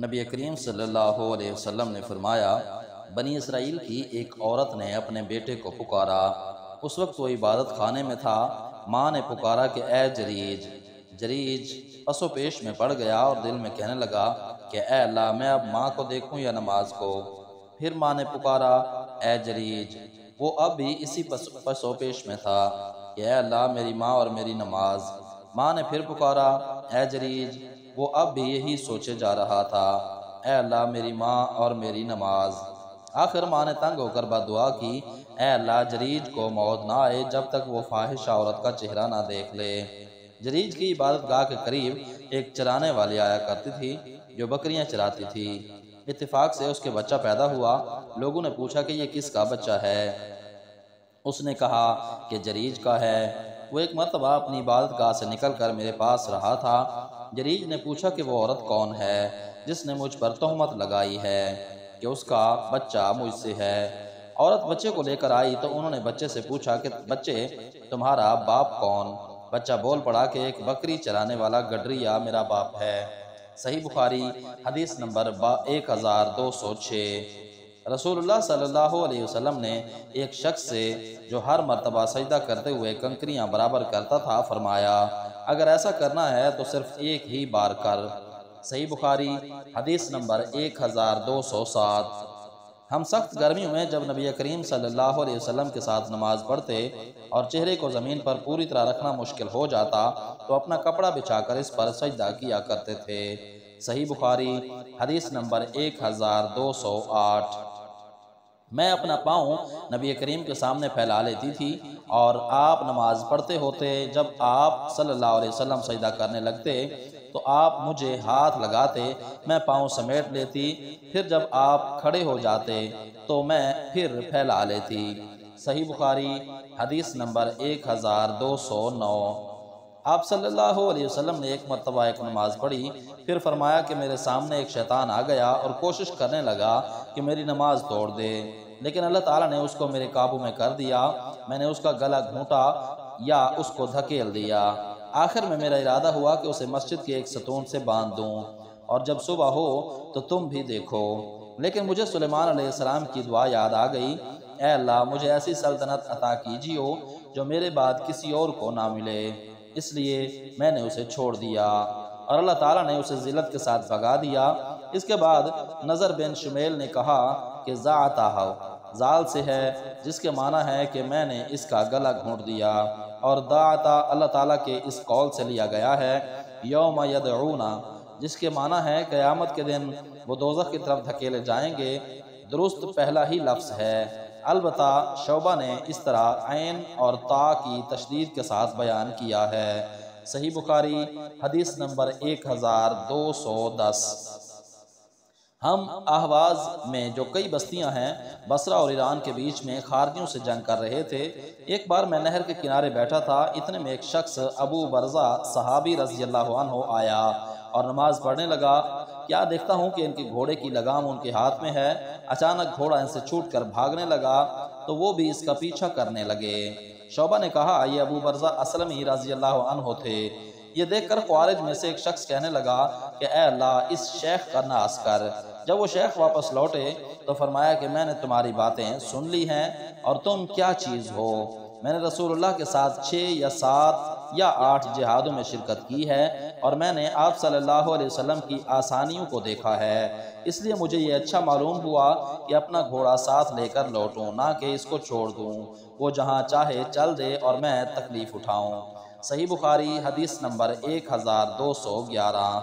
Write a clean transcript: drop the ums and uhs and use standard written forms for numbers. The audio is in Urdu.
نبی کریم صلی اللہ علیہ وسلم نے فرمایا، بنی اسرائیل کی ایک عورت نے اپنے بیٹے کو پکارا۔ اس وقت وہ عبادت خانے میں تھا۔ ماں نے پکارا کہ اے جریج۔ جریج پس و پیش میں پڑ گیا اور دل میں کہنے لگا کہ اے اللہ، میں اب ماں کو دیکھوں یا نماز کو؟ پھر ماں نے پکارا اے جریج۔ وہ اب بھی اسی پس و پیش میں تھا کہ اے اللہ، میری ماں اور میری نماز۔ ماں نے پھر پکارا اے جریج۔ وہ اب بھی یہی سوچے جا رہا تھا، اے اللہ، میری ماں اور میری نماز۔ آخر ماں نے تنگ ہو کر بددعا کی، اے اللہ، جریج کو موت نہ آئے جب تک وہ فاحش عورت کا چہرہ نہ دیکھ لے۔ جریج کی عبادت گاہ کے قریب ایک چرانے والی آیا کرتی تھی جو بکریاں چراتی تھی۔ اتفاق سے اس کے بچہ پیدا ہوا۔ لوگوں نے پوچھا کہ یہ کس کا بچہ ہے؟ اس نے کہا کہ جریج کا ہے۔ وہ ایک مرتبہ اپنی عبادت گاہ سے نکل کر میرے پاس رہا تھا۔ جریج نے پوچھا کہ وہ عورت کون ہے جس نے مجھ پر تہمت لگائی ہے کہ اس کا بچہ مجھ سے ہے؟ عورت بچے کو لے کر آئی تو انہوں نے بچے سے پوچھا کہ بچے، تمہارا باپ کون؟ بچہ بول پڑا کہ ایک بکری چرانے والا گڈریا میرا باپ ہے۔ صحیح بخاری حدیث نمبر 1206۔ رسول اللہ صلی اللہ علیہ وسلم نے ایک شخص سے جو ہر مرتبہ سجدہ کرتے ہوئے کنکریاں برابر کرتا تھا فرمایا، اگر ایسا کرنا ہے تو صرف ایک ہی بار کر۔ صحیح بخاری حدیث نمبر 1207۔ ہم سخت گرمیوں میں جب نبی کریم صلی اللہ علیہ وسلم کے ساتھ نماز پڑھتے اور چہرے کو زمین پر پوری طرح رکھنا مشکل ہو جاتا تو اپنا کپڑا بچھا کر اس پر سجدہ کیا کرتے تھے۔ صحیح بخاری حدیث نمبر 1208۔ میں اپنا پاؤں نبی کریم کے سامنے پھیلا لیتی تھی اور آپ نماز پڑھتے ہوتے۔ جب آپ صلی اللہ علیہ وسلم سجدہ کرنے لگتے تو آپ مجھے ہاتھ لگاتے، میں پاؤں سمیٹ لیتی۔ پھر جب آپ کھڑے ہو جاتے تو میں پھر پھیلا لیتی۔ صحیح بخاری حدیث نمبر 1209۔ آپ صلی اللہ علیہ وسلم نے ایک مرتبہ ایک نماز پڑھی، پھر فرمایا کہ میرے سامنے ایک شیطان آ گیا اور کوشش کرنے لگا کہ میری نماز توڑ دے، لیکن اللہ تعالیٰ نے اس کو میرے قابو میں کر دیا۔ میں نے اس کا گلا گھونٹا یا اس کو دھکیل دیا۔ آخر میں میرا ارادہ ہوا کہ اسے مسجد کے ایک ستون سے باندھ دوں اور جب صبح ہو تو تم بھی دیکھو، لیکن مجھے سلیمان علیہ السلام کی دعا یاد آ گئی، اے اللہ، مجھے ایسی سلطنت عطا کیجیو جو میرے بعد کسی اور کو نہ ملے۔ اس لیے میں نے اسے چھوڑ دیا اور اللہ تعالیٰ نے اسے ذلت کے ساتھ بھگا دیا۔ اس کے بعد نظر بن شمیل نے کہا کہ ذاتہ زال سے ہے، جس کے معنی ہے کہ میں نے اس کا گلا گھونٹ دیا، اور دعتا اللہ تعالیٰ کے اس قول سے لیا گیا ہے یوم یدعونا، جس کے معنی ہے قیامت کے دن وہ دوزخ کی طرف دھکیلے جائیں گے۔ درست پہلا ہی لفظ ہے، البتہ شعبہ نے اس طرح عین اور تا کی تشدید کے ساتھ بیان کیا ہے۔ صحیح بخاری حدیث نمبر 1210۔ ہم اہواز میں جو کئی بستیاں ہیں بصرہ اور ایران کے بیچ میں خارجیوں سے جنگ کر رہے تھے۔ ایک بار میں نہر کے کنارے بیٹھا تھا، اتنے میں ایک شخص ابو برزہ صحابی رضی اللہ عنہ آیا اور نماز پڑھنے لگا۔ کیا دیکھتا ہوں کہ ان کے گھوڑے کی لگام ان کے ہاتھ میں ہے۔ اچانک گھوڑا ان سے چھوٹ کر بھاگنے لگا تو وہ بھی اس کا پیچھا کرنے لگے۔ شعبہ نے کہا یہ ابو برزہ اسلمی رضی اللہ عنہ تھے۔ یہ دیکھ کر خوارج میں سے ایک شخص کہنے لگا کہ اے اللہ، اس شیخ کا ناس کر۔ جب وہ شیخ واپس لوٹے تو فرمایا کہ میں نے تمہاری باتیں سن لی ہیں، اور تم کیا چیز ہو؟ میں نے رسول اللہ کے ساتھ 6 یا 7 یا 8 جہادوں میں شرکت کی ہے، اور میں نے آپ صلی اللہ علیہ وسلم کی آسانیوں کو دیکھا ہے، اس لیے مجھے یہ اچھا معلوم ہوا کہ اپنا گھوڑا ساتھ لے کر لوٹوں، نہ کہ اس کو چھوڑ دوں، وہ جہاں چاہے چل دے اور میں تکلیف اٹھاؤں۔ صحیح بخاری حدیث نمبر 1211۔